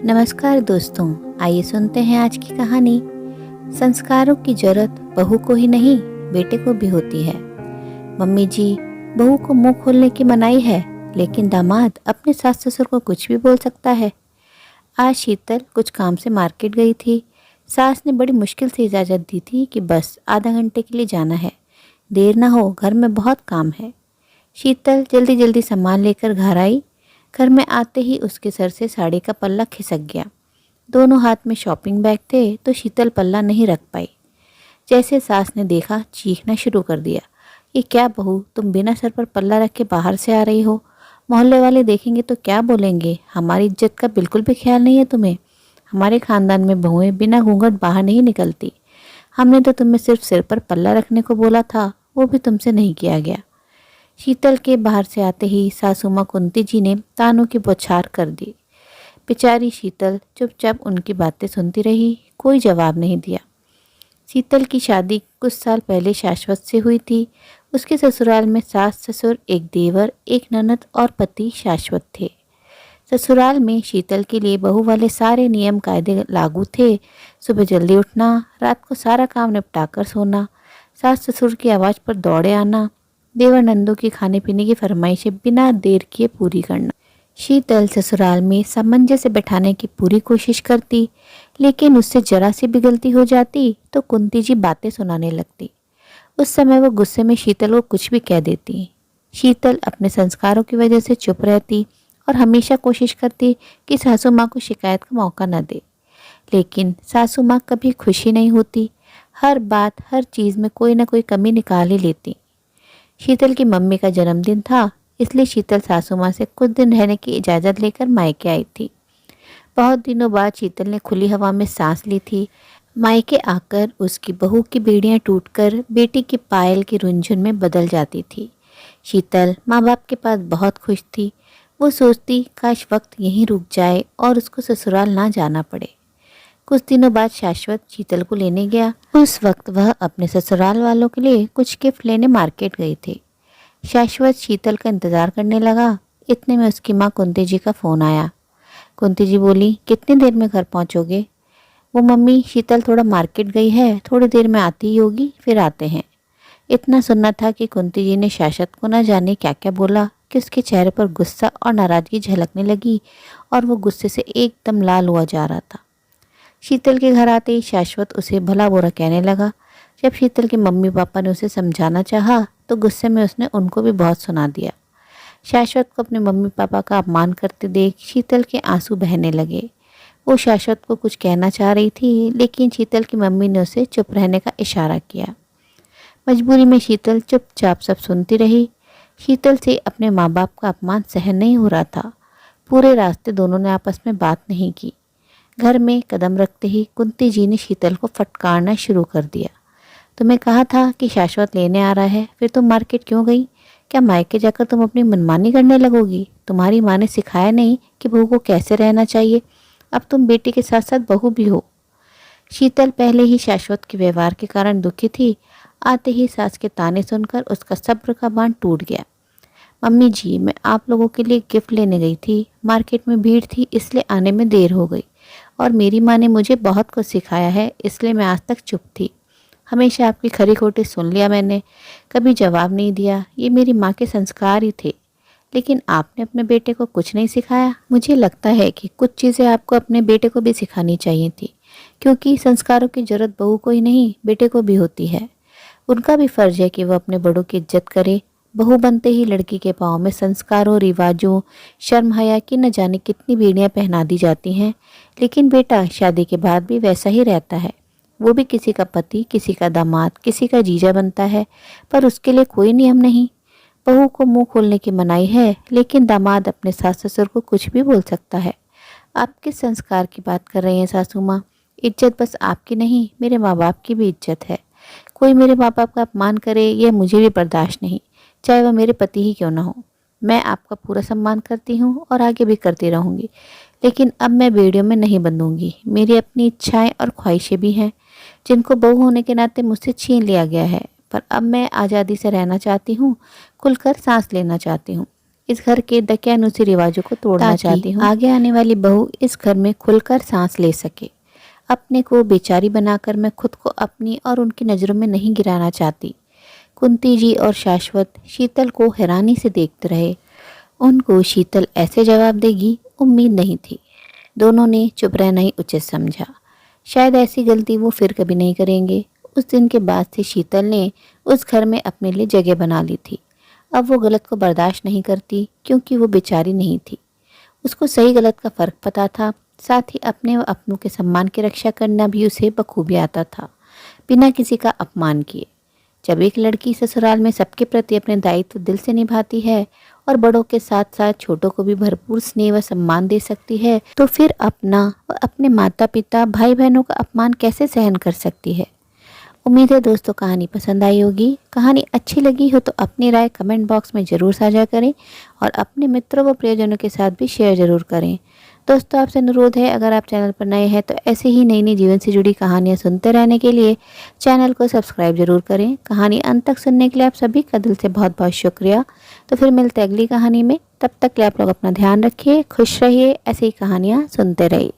नमस्कार दोस्तों, आइए सुनते हैं आज की कहानी। संस्कारों की जरूरत बहू को ही नहीं, बेटे को भी होती है। मम्मी जी, बहू को मुंह खोलने की मनाही है, लेकिन दामाद अपने सास ससुर को कुछ भी बोल सकता है। आज शीतल कुछ काम से मार्केट गई थी। सास ने बड़ी मुश्किल से इजाज़त दी थी कि बस आधा घंटे के लिए जाना है, देर ना हो, घर में बहुत काम है। शीतल जल्दी जल्दी सामान लेकर घर आई। घर में आते ही उसके सर से साड़ी का पल्ला खिसक गया। दोनों हाथ में शॉपिंग बैग थे तो शीतल पल्ला नहीं रख पाई। जैसे सास ने देखा, चीखना शुरू कर दिया, ये क्या बहू, तुम बिना सर पर पल्ला रख के बाहर से आ रही हो? मोहल्ले वाले देखेंगे तो क्या बोलेंगे? हमारी इज्जत का बिल्कुल भी ख्याल नहीं है तुम्हें। हमारे खानदान में बहुएं बिना घूंघट बाहर नहीं निकलती। हमने तो तुम्हें सिर्फ सिर पर पल्ला रखने को बोला था, वो भी तुमसे नहीं किया गया। शीतल के बाहर से आते ही सासू माँ कुंती जी ने तानों की बौछार कर दी। बेचारी शीतल चुपचाप उनकी बातें सुनती रही, कोई जवाब नहीं दिया। शीतल की शादी कुछ साल पहले शाश्वत से हुई थी। उसके ससुराल में सास ससुर, एक देवर, एक ननद और पति शाश्वत थे। ससुराल में शीतल के लिए बहू वाले सारे नियम कायदे लागू थे। सुबह जल्दी उठना, रात को सारा काम निपटा कर सोना, सास ससुर की आवाज़ पर दौड़े आना, देवर नंदों की खाने पीने की फरमाइशें बिना देर किए पूरी करना। शीतल ससुराल में सामंजस्य बैठाने की पूरी कोशिश करती, लेकिन उससे जरा सी भी गलती हो जाती तो कुंती जी बातें सुनाने लगती। उस समय वो गुस्से में शीतल को कुछ भी कह देती। शीतल अपने संस्कारों की वजह से चुप रहती और हमेशा कोशिश करती कि सासू माँ को शिकायत का मौका न दे। लेकिन सासू माँ कभी खुशी नहीं होती। हर बात, हर चीज़ में कोई ना कोई कमी निकाल ही लेती। शीतल की मम्मी का जन्मदिन था, इसलिए शीतल सासू माँ से कुछ दिन रहने की इजाज़त लेकर मायके आई थी। बहुत दिनों बाद शीतल ने खुली हवा में सांस ली थी। मायके आकर उसकी बहू की बेड़ियाँ टूटकर बेटी की पायल की रुंझुन में बदल जाती थी। शीतल माँ बाप के पास बहुत खुश थी। वो सोचती काश वक्त यहीं रुक जाए और उसको ससुराल ना जाना पड़े। कुछ दिनों बाद शाश्वत शीतल को लेने गया। उस वक्त वह अपने ससुराल वालों के लिए कुछ गिफ्ट लेने मार्केट गई थी। शाश्वत शीतल का इंतजार करने लगा। इतने में उसकी माँ कुंती जी का फ़ोन आया। कुंती जी बोली, कितनी देर में घर पहुँचोगे? वो, मम्मी शीतल थोड़ा मार्केट गई है, थोड़ी देर में आती ही होगी, फिर आते हैं। इतना सुनना था कि कुंती जी ने शाश्वत को न जाने क्या क्या बोला कि उसके चेहरे पर गुस्सा और नाराज़गी झलकने लगी और वो गुस्से से एकदम लाल हुआ जा रहा था। शीतल के घर आते ही शाश्वत उसे भला बुरा कहने लगा। जब शीतल के मम्मी पापा ने उसे समझाना चाहा तो गुस्से में उसने उनको भी बहुत सुना दिया। शाश्वत को अपने मम्मी पापा का अपमान करते देख शीतल के आंसू बहने लगे। वो शाश्वत को कुछ कहना चाह रही थी, लेकिन शीतल की मम्मी ने उसे चुप रहने का इशारा किया। मजबूरी में शीतल चुपचाप सब सुनती रही। शीतल से अपने माँ बाप का अपमान सहन नहीं हो रहा था। पूरे रास्ते दोनों ने आपस में बात नहीं की। घर में कदम रखते ही कुंती जी ने शीतल को फटकारना शुरू कर दिया। तुम्हें कहा था कि शाश्वत लेने आ रहा है, फिर तुम मार्केट क्यों गई? क्या मायके जाकर तुम अपनी मनमानी करने लगोगी? तुम्हारी माँ ने सिखाया नहीं कि बहू को कैसे रहना चाहिए? अब तुम बेटी के साथ साथ बहू भी हो। शीतल पहले ही शाश्वत के व्यवहार के कारण दुखी थी। आते ही सास के ताने सुनकर उसका सब्र का बांध टूट गया। मम्मी जी, मैं आप लोगों के लिए गिफ्ट लेने गई थी, मार्केट में भीड़ थी इसलिए आने में देर हो गई, और मेरी माँ ने मुझे बहुत कुछ सिखाया है, इसलिए मैं आज तक चुप थी। हमेशा आपकी खरी खोटी सुन लिया मैंने, कभी जवाब नहीं दिया। ये मेरी माँ के संस्कार ही थे। लेकिन आपने अपने बेटे को कुछ नहीं सिखाया। मुझे लगता है कि कुछ चीज़ें आपको अपने बेटे को भी सिखानी चाहिए थी, क्योंकि संस्कारों की जरूरत बहू को ही नहीं, बेटे को भी होती है। उनका भी फर्ज है कि वह अपने बड़ों की इज्जत करे। बहू बनते ही लड़की के पाँव में संस्कारों, रिवाजों, शर्म हया की न जाने कितनी बेड़ियाँ पहना दी जाती हैं, लेकिन बेटा शादी के बाद भी वैसा ही रहता है। वो भी किसी का पति, किसी का दामाद, किसी का जीजा बनता है, पर उसके लिए कोई नियम नहीं। बहू को मुंह खोलने की मनाही है, लेकिन दामाद अपने सास ससुर को कुछ भी बोल सकता है। आप किस संस्कार की बात कर रही हैं सासू माँ? इज्जत बस आपकी नहीं, मेरे माँ बाप की भी इज्जत है। कोई मेरे माँ बाप का अपमान करे, यह मुझे भी बर्दाश्त नहीं, चाहे वह मेरे पति ही क्यों ना हो। मैं आपका पूरा सम्मान करती हूँ और आगे भी करती रहूँगी, लेकिन अब मैं बेड़ियों में नहीं बंधूंगी। मेरी अपनी इच्छाएं और ख्वाहिशें भी हैं, जिनको बहू होने के नाते मुझसे छीन लिया गया है, पर अब मैं आज़ादी से रहना चाहती हूँ, खुलकर सांस लेना चाहती हूँ। इस घर के दकियानुसी रिवाजों को तोड़ना चाहती हूँ। आगे आने वाली बहू इस घर में खुलकर सांस ले सके। अपने को बेचारी बनाकर मैं खुद को अपनी और उनकी नज़रों में नहीं गिराना चाहती। कुंती जी और शाश्वत शीतल को हैरानी से देखते रहे। उनको शीतल ऐसे जवाब देगी उम्मीद नहीं थी। दोनों ने चुप रहना ही उचित समझा। शायद ऐसी गलती वो फिर कभी नहीं करेंगे। उस दिन के बाद से शीतल ने उस घर में अपने लिए जगह बना ली थी। अब वो गलत को बर्दाश्त नहीं करती, क्योंकि वो बेचारी नहीं थी। उसको सही गलत का फ़र्क पता था। साथ ही अपने व अपनों के सम्मान की रक्षा करना भी उसे बखूबी आता था, बिना किसी का अपमान किए। जब एक लड़की ससुराल में सबके प्रति अपने दायित्व दिल से निभाती है और बड़ों के साथ साथ छोटों को भी भरपूर स्नेह व सम्मान दे सकती है, तो फिर अपना व अपने माता पिता भाई बहनों का अपमान कैसे सहन कर सकती है। उम्मीद है दोस्तों कहानी पसंद आई होगी। कहानी अच्छी लगी हो तो अपनी राय कमेंट बॉक्स में ज़रूर साझा करें और अपने मित्रों व प्रियजनों के साथ भी शेयर ज़रूर करें। दोस्तों आपसे अनुरोध है, अगर आप चैनल पर नए हैं तो ऐसे ही नई नई जीवन से जुड़ी कहानियाँ सुनते रहने के लिए चैनल को सब्सक्राइब जरूर करें। कहानी अंत तक सुनने के लिए आप सभी का दिल से बहुत बहुत शुक्रिया। तो फिर मिलते हैं अगली कहानी में। तब तक के लिए आप लोग अपना ध्यान रखिए, खुश रहिए, ऐसी ही कहानियाँ सुनते रहिए।